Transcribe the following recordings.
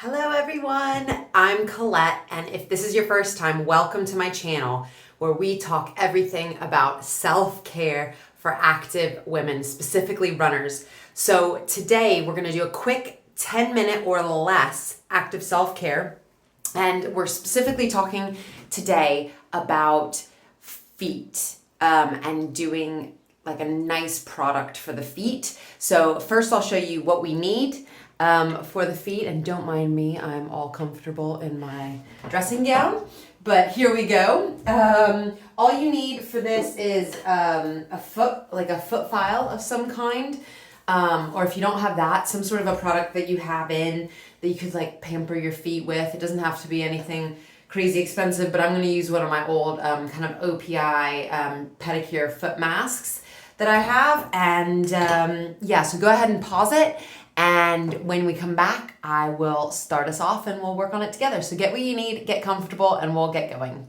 Hello everyone, I'm Colette, and if this is your first time, welcome to my channel where we talk everything about self-care for active women, specifically runners. So today we're gonna do a quick 10-minute or less active self-care, and we're specifically talking today about feet and doing like a nice product for the feet. So first I'll show you what we need for the feet, and don't mind me, I'm all comfortable in my dressing gown, but here we go. All you need for this is a foot file of some kind, or if you don't have that, some sort of a product that you have in that you could like pamper your feet with. It doesn't have to be anything crazy expensive, but I'm going to use one of my old kind of OPI pedicure foot masks that I have, and yeah, so go ahead and pause it. And when we come back, I will start us off and we'll work on it together. So get what you need, get comfortable, and we'll get going.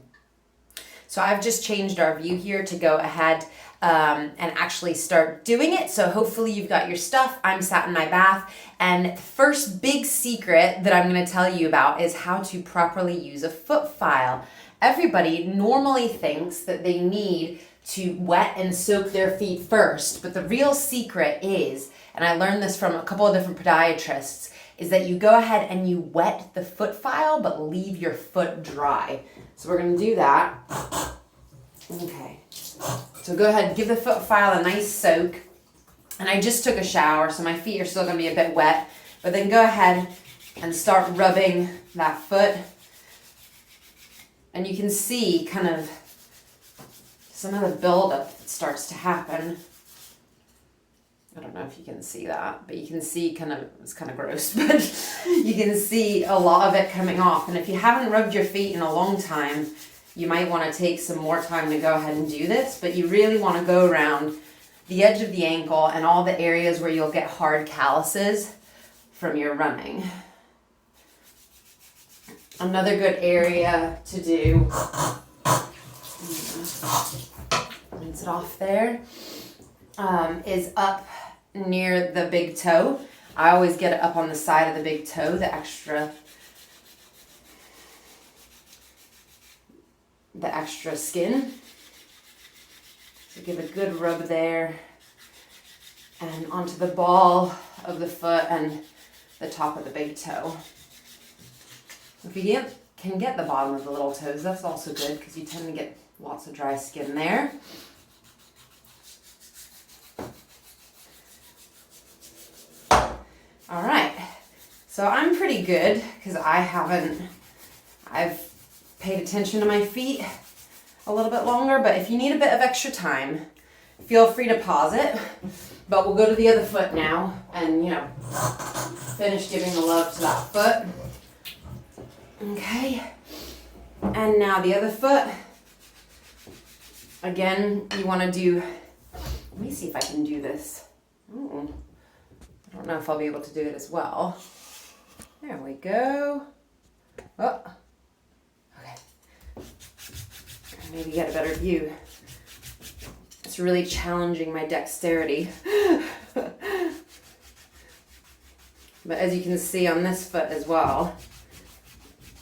So I've just changed our view here to go ahead and actually start doing it. So hopefully you've got your stuff. I'm sat in my bath. And the first big secret that I'm going to tell you about is how to properly use a foot file. Everybody normally thinks that they need to wet and soak their feet first, but the real secret is, and I learned this from a couple of different podiatrists, is that you go ahead and you wet the foot file, but leave your foot dry. So we're gonna do that. Okay, so go ahead and give the foot file a nice soak. And I just took a shower, so my feet are still gonna be a bit wet, but then go ahead and start rubbing that foot. And you can see kind of some of the buildup that starts to happen. I don't know if you can see that, but you can see it's kind of gross, but you can see a lot of it coming off. And if you haven't rubbed your feet in a long time, you might want to take some more time to go ahead and do this, but you really want to go around the edge of the ankle and all the areas where you'll get hard calluses from your running. Another good area to do, rinse it off there, is up near the big toe. I always get it up on the side of the big toe, the extra skin. So give a good rub there and onto the ball of the foot and the top of the big toe. If you can get the bottom of the little toes, that's also good because you tend to get lots of dry skin there. All right, so I'm pretty good because I've paid attention to my feet a little bit longer, but if you need a bit of extra time, feel free to pause it. But we'll go to the other foot now and, finish giving the love to that foot. Okay, and now the other foot. Again, you want to do, let me see if I can do this. Ooh. I don't know if I'll be able to do it as well. There we go. Oh, okay. Maybe get a better view. It's really challenging my dexterity. But as you can see on this foot as well,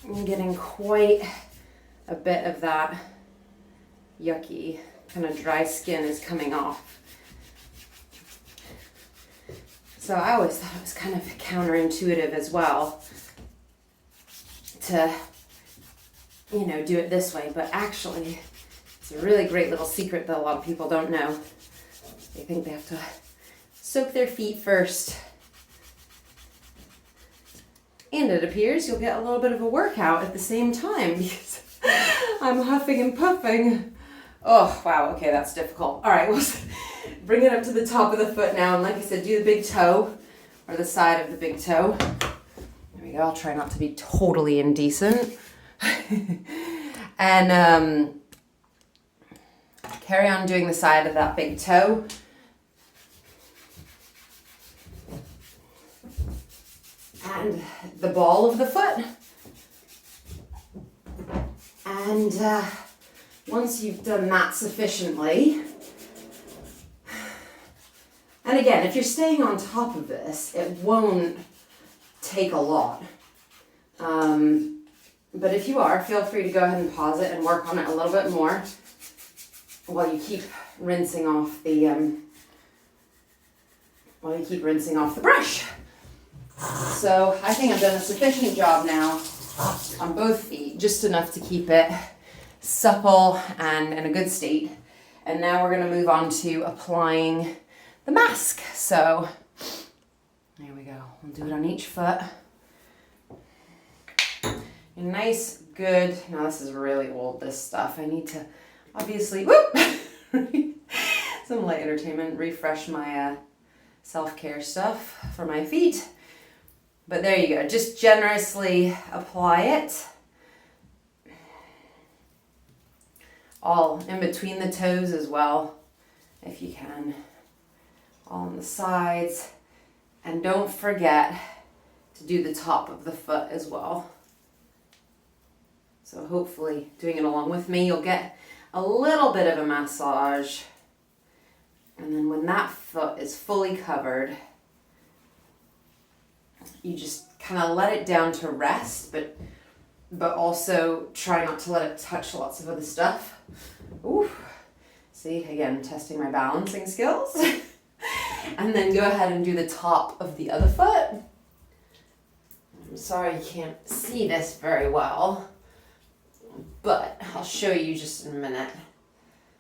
I'm getting quite a bit of that yucky kind of dry skin is coming off. So I always thought it was kind of counterintuitive as well to, do it this way, but actually it's a really great little secret that a lot of people don't know. They think they have to soak their feet first. And it appears you'll get a little bit of a workout at the same time because I'm huffing and puffing. Oh, wow, okay, that's difficult. All right, we'll bring it up to the top of the foot now. And like I said, do the big toe or the side of the big toe. There we go. I'll try not to be totally indecent. And carry on doing the side of that big toe. And the ball of the foot. And once you've done that sufficiently, and again, if you're staying on top of this, it won't take a lot. But if you are, feel free to go ahead and pause it and work on it a little bit more while you keep rinsing off the brush. So I think I've done a sufficient job now on both feet, just enough to keep it supple and in a good state. And now we're going to move on to applying the mask. So there we go. We'll do it on each foot. A nice, good, now this is really old, this stuff. I need to obviously, some light entertainment, refresh my self-care stuff for my feet. But there you go, just generously apply it. All in between the toes as well, if you can. All on the sides. And don't forget to do the top of the foot as well. So hopefully doing it along with me, you'll get a little bit of a massage. And then when that foot is fully covered, you just kind of let it down to rest, but also try not to let it touch lots of other stuff. Ooh. See, again, testing my balancing skills. And then go ahead and do the top of the other foot. I'm sorry you can't see this very well, but I'll show you just in a minute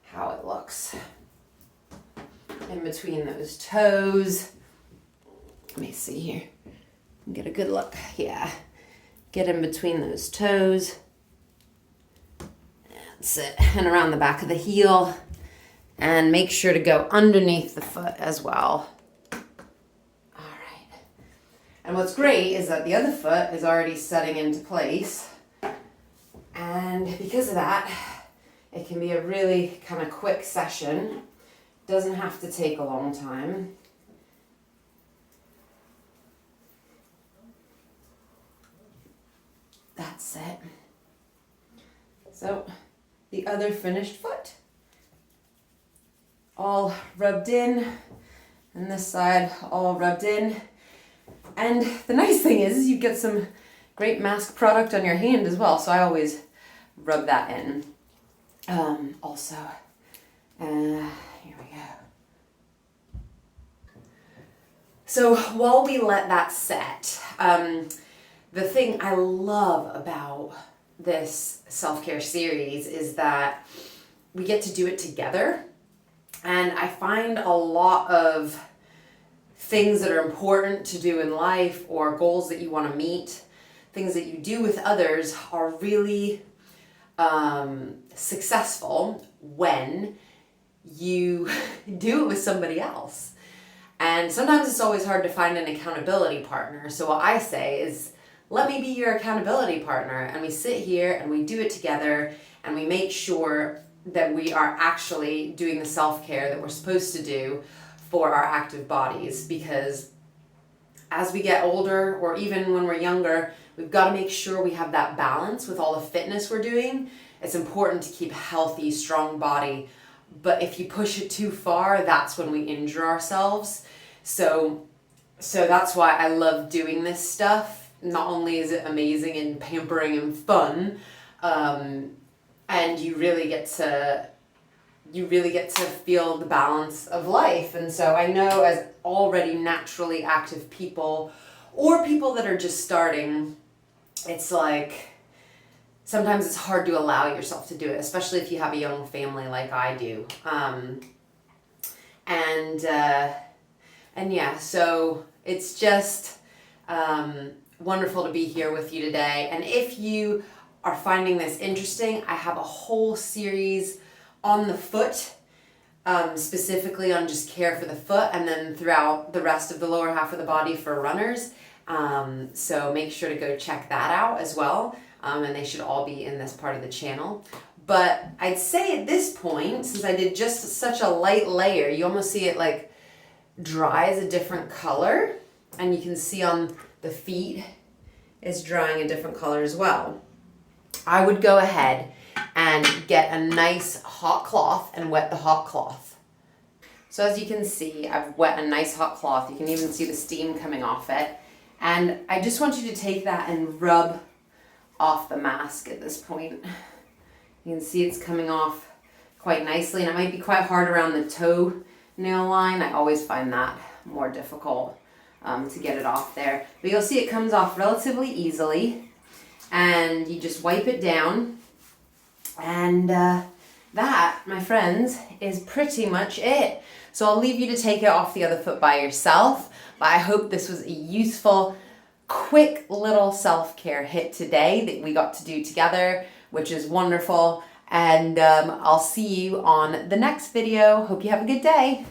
how it looks. In between those toes. Let me see here. Get a good look. Yeah. Get in between those toes. That's it. And around the back of the heel. And make sure to go underneath the foot as well. All right. And what's great is that the other foot is already setting into place. And because of that, it can be a really kind of quick session. Doesn't have to take a long time. That's it. So the other finished foot. All rubbed in, and this side all rubbed in. And the nice thing is you get some great mask product on your hand as well, so I always rub that in. Also, here we go. So while we let that set, the thing I love about this self-care series is that we get to do it together. And I find a lot of things that are important to do in life or goals that you want to meet, things that you do with others are really successful when you do it with somebody else. And sometimes it's always hard to find an accountability partner. So what I say is, let me be your accountability partner. And we sit here and we do it together and we make sure that we are actually doing the self-care that we're supposed to do for our active bodies. Because as we get older, or even when we're younger, we've got to make sure we have that balance with all the fitness we're doing. It's important to keep a healthy, strong body. But if you push it too far, that's when we injure ourselves. So that's why I love doing this stuff. Not only is it amazing and pampering and fun, and you really get to feel the balance of life. And so I know as already naturally active people or people that are just starting, it's like sometimes it's hard to allow yourself to do it, especially if you have a young family like I do. And yeah, so it's just wonderful to be here with you today. And if you are finding this interesting, I have a whole series on the foot, specifically on just care for the foot, and then throughout the rest of the lower half of the body for runners. So make sure to go check that out as well. And they should all be in this part of the channel. But I'd say at this point, since I did just such a light layer, you almost see it like dries a different color. And you can see on the feet, it's drying a different color as well. I would go ahead and get a nice hot cloth and wet the hot cloth. So as you can see, I've wet a nice hot cloth. You can even see the steam coming off it. And I just want you to take that and rub off the mask at this point. You can see it's coming off quite nicely, and it might be quite hard around the toe nail line. I always find that more difficult to get it off there. But you'll see it comes off relatively easily, and you just wipe it down. And that, my friends, is pretty much it. So I'll leave you to take it off the other foot by yourself. But I hope this was a useful, quick little self-care hit today that we got to do together, which is wonderful. And I'll see you on the next video. Hope you have a good day.